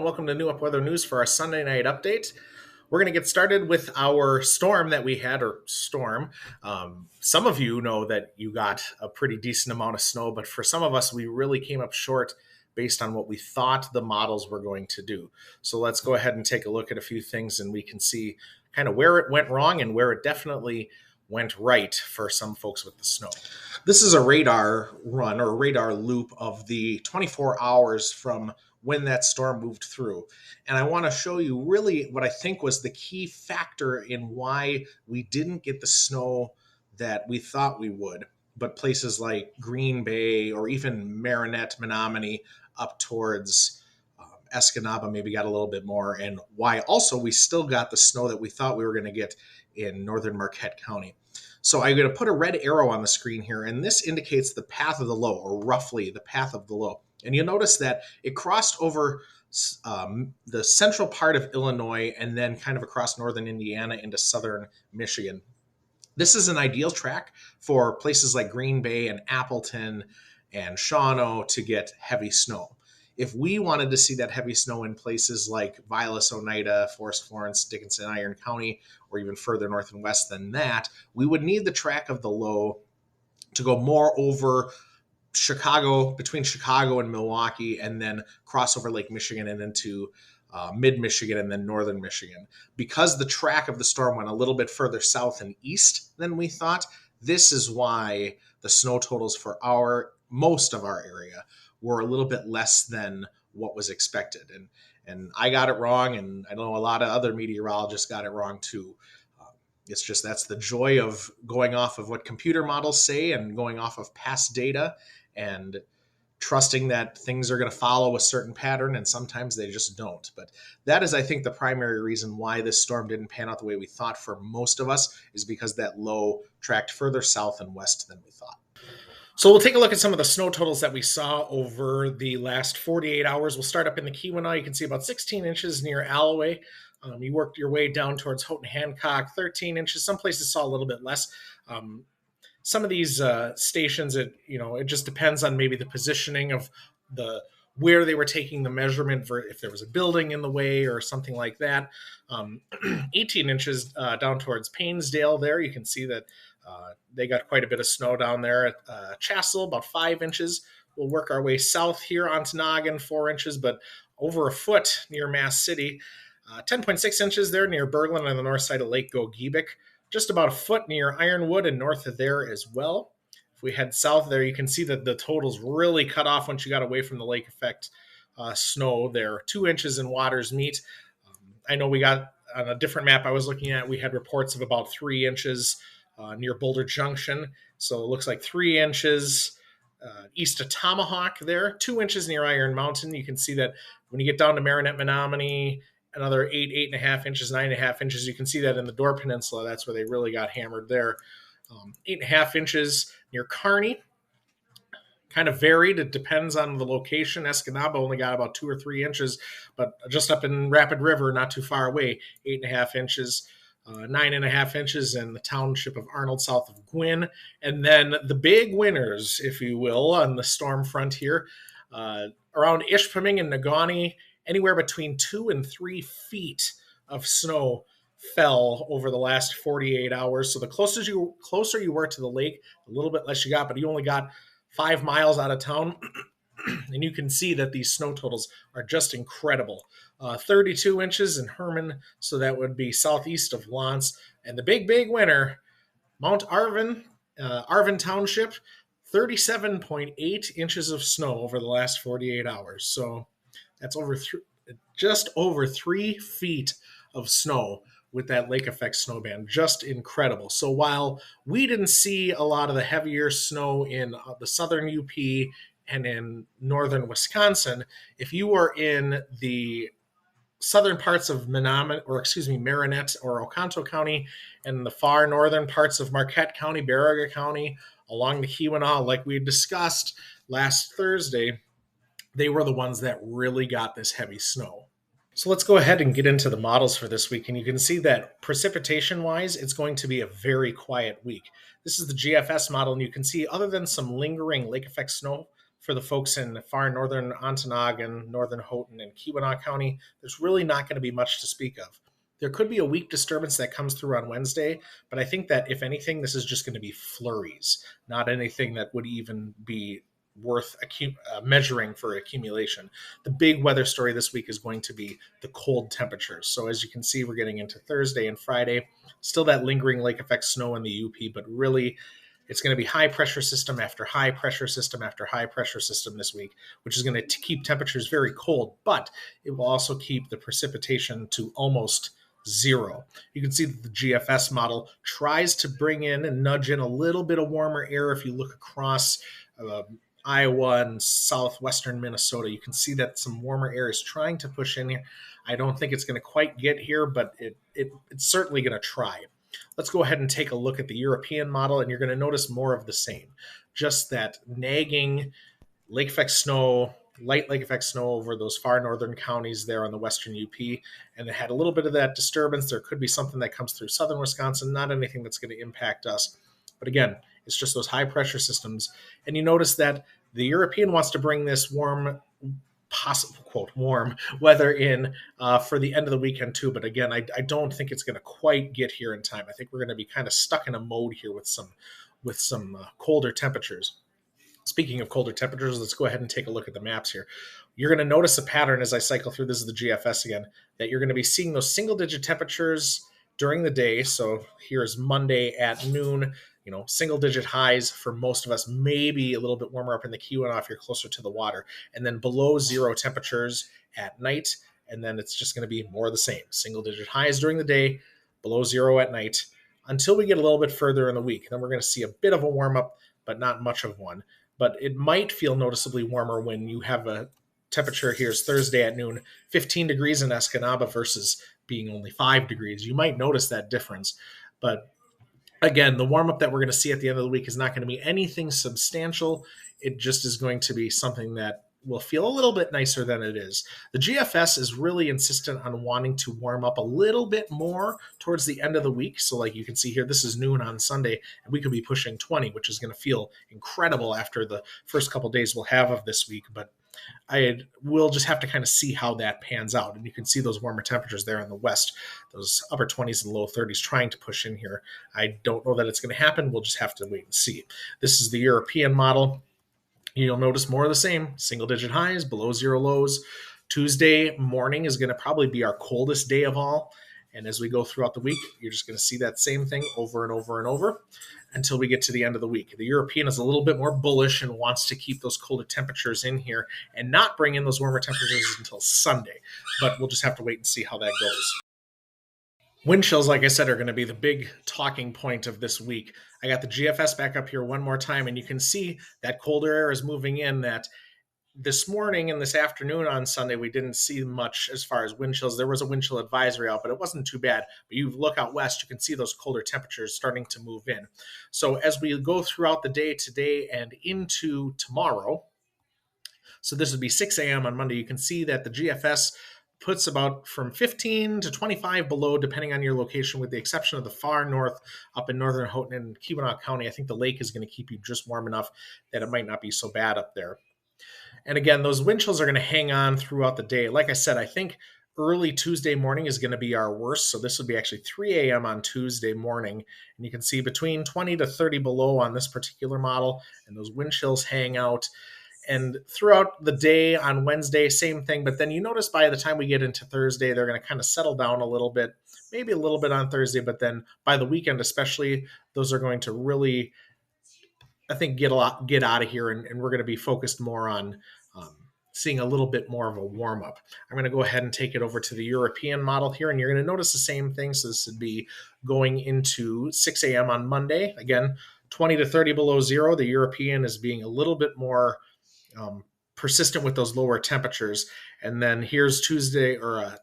welcome to NEWUP Weather News for our Sunday night update. We're going to get started with our storm that we had, or storm. Some of you know that you got a pretty decent amount of snow, but for some of us, we really came up short based on what we thought the models were going to do. So let's go ahead and take a look at a few things, and we can see kind of where it went wrong and where it definitely went right for some folks with the snow. This is a radar run or radar loop of the 24 hours from when that storm moved through. And I want to show you really what I think was the key factor in why we didn't get the snow that we thought we would, but places like Green Bay or even Marinette, Menominee, up towards Escanaba maybe got a little bit more, and why also we still got the snow that we thought we were going to get in northern Marquette County. So I'm going to put a red arrow on the screen here, and this indicates the path of the low, or roughly the path of the low. And you'll notice that it crossed over the central part of Illinois and then kind of across northern Indiana into southern Michigan. This is an ideal track for places like Green Bay and Appleton and Shawano to get heavy snow. If we wanted to see that heavy snow in places like Vilas, Oneida, Florence, Dickinson, Iron County, or even further north and west than that, we would need the track of the low to go more over Chicago, between Chicago and Milwaukee, and then cross over Lake Michigan and into mid-Michigan and then northern Michigan. Because the track of the storm went a little bit further south and east than we thought, this is why the snow totals for most of our area were a little bit less than what was expected. And I got it wrong, and I know a lot of other meteorologists got it wrong too. It's just that's the joy of going off of what computer models say and going off of past data and trusting that things are going to follow a certain pattern, and sometimes they just don't. But that is, I think, the primary reason why this storm didn't pan out the way we thought for most of us, is because that low tracked further south and west than we thought. So we'll take a look at some of the snow totals that we saw over the last 48 hours. We'll start up in the Keweenaw. You can see about 16 inches near Alloway. You worked your way down towards Houghton, Hancock, 13 inches. Some places saw a little bit less. Some of these stations, it just depends on maybe the positioning of where they were taking the measurement, for if there was a building in the way or something like that. 18 inches down towards Painesdale there. You can see that they got quite a bit of snow down there at Chassell, about 5 inches. We'll work our way south here, Ontonagon, 4 inches, but over a foot near Mass City. 10.6 inches there near Berglund on the north side of Lake Gogebic. Just about a foot near Ironwood and north of there as well. If we head south there, you can see that the totals really cut off once you got away from the lake effect snow there. 2 inches in Waters Meet. I know we got on a different map I was looking at, we had reports of about 3 inches near Boulder Junction. So it looks like 3 inches east of Tomahawk there, 2 inches near Iron Mountain. You can see that when you get down to Marinette, Menominee, another 8.5 inches, 9.5 inches. You can see that in the Door Peninsula. That's where they really got hammered there. 8.5 inches near Kearney. Kind of varied. It depends on the location. Escanaba only got about 2 or 3 inches, but just up in Rapid River, not too far away, 8.5 inches. 9.5 inches in the township of Arnold, south of Gwinn. And then the big winners, if you will, on the storm front here, around Ishpeming and Negaunee, anywhere between 2 and 3 feet of snow fell over the last 48 hours. So the closer you were to the lake, a little bit less you got, but you only got 5 miles out of town. And you can see that these snow totals are just incredible. 32 inches in Herman, so that would be southeast of Lance. And the big winner, Mount Arvin Township, 37.8 inches of snow over the last 48 hours. So that's just over 3 feet of snow with that lake effect snow band. Just incredible. So while we didn't see a lot of the heavier snow in the southern UP and in northern Wisconsin, if you were in the southern parts of Marinette or Oconto County and the far northern parts of Marquette County, Baraga County, along the Keweenaw, like we discussed last Thursday, they were the ones that really got this heavy snow. So let's go ahead and get into the models for this week. And you can see that precipitation-wise, it's going to be a very quiet week. This is the GFS model, and you can see other than some lingering lake effect snow for the folks in far northern Ontonagon, northern Houghton, and Keweenaw County, there's really not going to be much to speak of. There could be a weak disturbance that comes through on Wednesday, but I think that if anything, this is just going to be flurries, not anything that would even be worth measuring for accumulation. The big weather story this week is going to be the cold temperatures. So as you can see, we're getting into Thursday and Friday, still that lingering lake effect snow in the UP, but really it's going to be high pressure system after high pressure system after high pressure system this week, which is going to keep temperatures very cold, but it will also keep the precipitation to almost zero. You can see that the GFS model tries to bring in and nudge in a little bit of warmer air. If you look across Iowa and southwestern Minnesota, you can see that some warmer air is trying to push in here. I don't think it's going to quite get here, but it's certainly going to try. Let's go ahead and take a look at the European model, and you're going to notice more of the same. Just that nagging lake effect snow, light lake effect snow over those far northern counties there on the western UP, and it had a little bit of that disturbance. There could be something that comes through southern Wisconsin, not anything that's going to impact us. But again, it's just those high pressure systems. And you notice that the European wants to bring this warm, possible, quote, warm weather in for the end of the weekend too. But again, I don't think it's going to quite get here in time. I think we're going to be kind of stuck in a mode here with some colder temperatures. Speaking of colder temperatures, let's go ahead and take a look at the maps here. You're going to notice a pattern as I cycle through. This is the GFS again, that you're going to be seeing those single-digit temperatures during the day. So here's Monday at noon, single-digit highs for most of us, maybe a little bit warmer up in the Keweenaw if you're closer to the water, and then below zero temperatures at night, and then it's just going to be more of the same. Single-digit highs during the day, below zero at night, until we get a little bit further in the week. Then we're going to see a bit of a warm-up, but not much of one. But it might feel noticeably warmer when you have a temperature. Here's Thursday at noon, 15 degrees in Escanaba versus being only 5 degrees. You might notice that difference. But again, the warm-up that we're going to see at the end of the week is not going to be anything substantial. It just is going to be something that will feel a little bit nicer than it is. The GFS is really insistent on wanting to warm up a little bit more towards the end of the week. So like you can see here, this is noon on Sunday, and we could be pushing 20, which is going to feel incredible after the first couple days we'll have of this week. But we'll just have to kind of see how that pans out. And you can see those warmer temperatures there in the west, those upper 20s and low 30s trying to push in here. I don't know that it's going to happen. We'll just have to wait and see. This is the European model. You'll notice more of the same, single-digit highs, below zero lows. Tuesday morning is going to probably be our coldest day of all. And as we go throughout the week, you're just going to see that same thing over and over and over until we get to the end of the week. The European is a little bit more bullish and wants to keep those colder temperatures in here and not bring in those warmer temperatures until Sunday. But we'll just have to wait and see how that goes. Wind chills, like I said, are going to be the big talking point of this week. I got the GFS back up here one more time, and you can see that colder air is moving in. That this morning and this afternoon on Sunday, we didn't see much as far as wind chills. There was a wind chill advisory out, but it wasn't too bad. But you look out west, you can see those colder temperatures starting to move in. So as we go throughout the day today and into tomorrow, so this would be 6 a.m. on Monday, you can see that the GFS puts about from 15 to 25 below, depending on your location, with the exception of the far north up in northern Houghton and Keweenaw County. I think the lake is going to keep you just warm enough that it might not be so bad up there. And again, those wind chills are going to hang on throughout the day. Like I said, I think early Tuesday morning is going to be our worst. So this would be actually 3 a.m. on Tuesday morning. And you can see between 20 to 30 below on this particular model, and those wind chills hang out. And throughout the day on Wednesday, same thing. But then you notice by the time we get into Thursday, they're going to kind of settle down a little bit, maybe a little bit on Thursday. But then by the weekend, especially, those are going to really, I think, get out of here. And we're going to be focused more on seeing a little bit more of a warm up. I'm going to go ahead and take it over to the European model here. And you're going to notice the same thing. So this would be going into 6 a.m. on Monday. Again, 20 to 30 below zero. The European is being a little bit more persistent with those lower temperatures. And then here's Tuesday,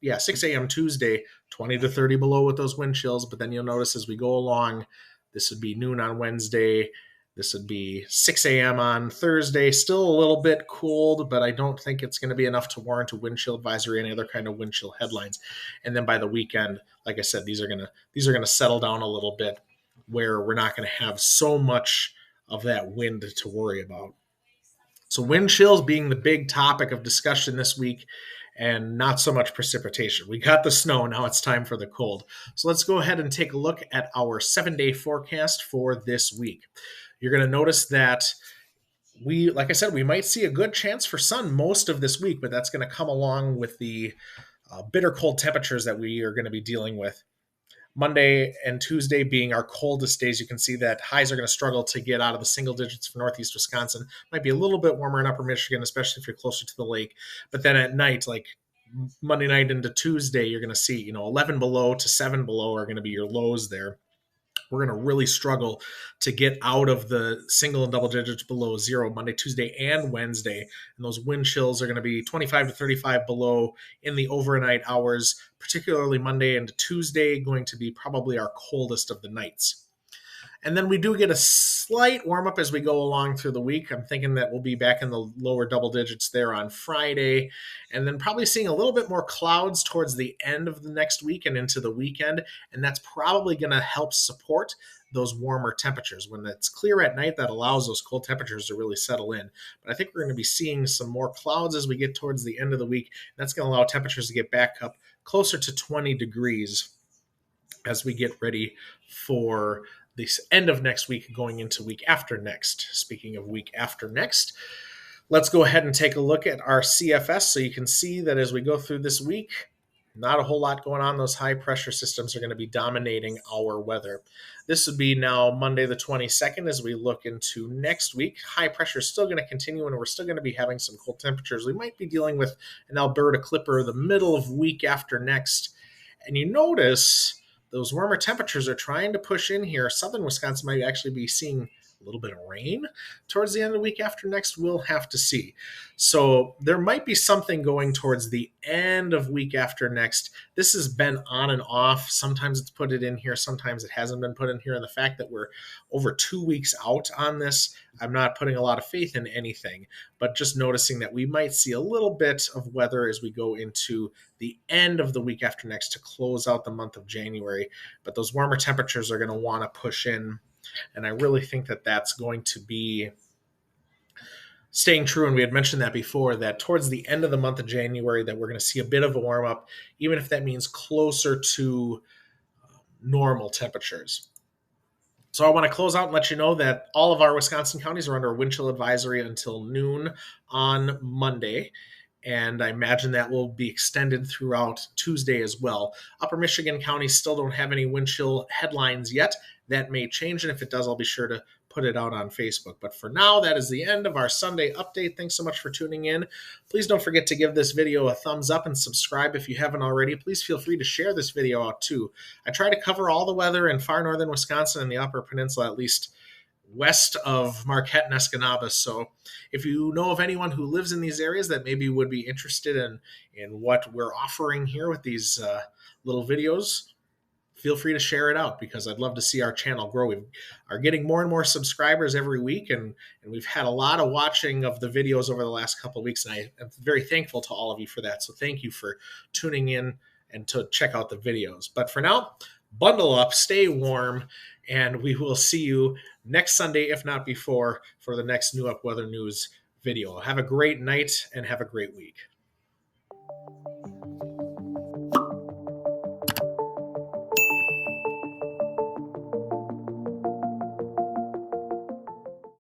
6 a.m. Tuesday, 20 to 30 below with those wind chills. But then you'll notice as we go along, this would be noon on Wednesday. This would be 6 a.m. on Thursday. Still a little bit cold, but I don't think it's going to be enough to warrant a wind chill advisory or any other kind of wind chill headlines. And then by the weekend, like I said, these are going to settle down a little bit, where we're not going to have so much of that wind to worry about. So wind chills being the big topic of discussion this week, and not so much precipitation. We got the snow, now it's time for the cold. So let's go ahead and take a look at our 7-day forecast for this week. You're going to notice that like I said, we might see a good chance for sun most of this week, but that's going to come along with the bitter cold temperatures that we are going to be dealing with. Monday and Tuesday being our coldest days, you can see that highs are going to struggle to get out of the single digits for Northeast Wisconsin. Might be a little bit warmer in upper Michigan, especially if you're closer to the lake. But then at night, like Monday night into Tuesday, you're going to see, 11 below to 7 below are going to be your lows there. We're going to really struggle to get out of the single and double digits below zero Monday, Tuesday, and Wednesday. And those wind chills are going to be 25 to 35 below in the overnight hours, particularly Monday and Tuesday, going to be probably our coldest of the nights. And then we do get a slight warm up as we go along through the week. I'm thinking that we'll be back in the lower double digits there on Friday, and then probably seeing a little bit more clouds towards the end of the next week and into the weekend. And that's probably going to help support those warmer temperatures. When it's clear at night, that allows those cold temperatures to really settle in. But I think we're going to be seeing some more clouds as we get towards the end of the week. That's going to allow temperatures to get back up closer to 20 degrees as we get ready for the end of next week going into week after next. Speaking of week after next, let's go ahead and take a look at our CFS so you can see that as we go through this week, not a whole lot going on. Those high pressure systems are going to be dominating our weather. This would be now Monday the 22nd as we look into next week. High pressure is still going to continue, and we're still going to be having some cold temperatures. We might be dealing with an Alberta clipper the middle of week after next. And you notice those warmer temperatures are trying to push in here. Southern Wisconsin might actually be seeing a little bit of rain towards the end of the week after next. We'll have to see. So there might be something going towards the end of week after next. This has been on and off. Sometimes it's put it in here. Sometimes it hasn't been put in here. And the fact that we're over 2 weeks out on this, I'm not putting a lot of faith in anything, but just noticing that we might see a little bit of weather as we go into the end of the week after next to close out the month of January. But those warmer temperatures are going to want to push in. And I really think that that's going to be staying true. And we had mentioned that before, that towards the end of the month of January, that we're going to see a bit of a warm up, even if that means closer to normal temperatures. So I want to close out and let you know that all of our Wisconsin counties are under a wind chill advisory until noon on Monday. And I imagine that will be extended throughout Tuesday as well. Upper Michigan counties still don't have any wind chill headlines yet. That may change, and if it does, I'll be sure to put it out on Facebook. But for now, that is the end of our Sunday update. Thanks so much for tuning in. Please don't forget to give this video a thumbs up and subscribe if you haven't already. Please feel free to share this video out too. I try to cover all the weather in far northern Wisconsin and the Upper Peninsula, at least west of Marquette and Escanaba. So if you know of anyone who lives in these areas that maybe would be interested in what we're offering here with these little videos, feel free to share it out, because I'd love to see our channel grow. We are getting more and more subscribers every week, and we've had a lot of watching of the videos over the last couple of weeks, and I am very thankful to all of you for that. So thank you for tuning in and to check out the videos. But for now, bundle up, stay warm, and we will see you next Sunday, if not before, for the next NEWUP Weather News video. Have a great night and have a great week.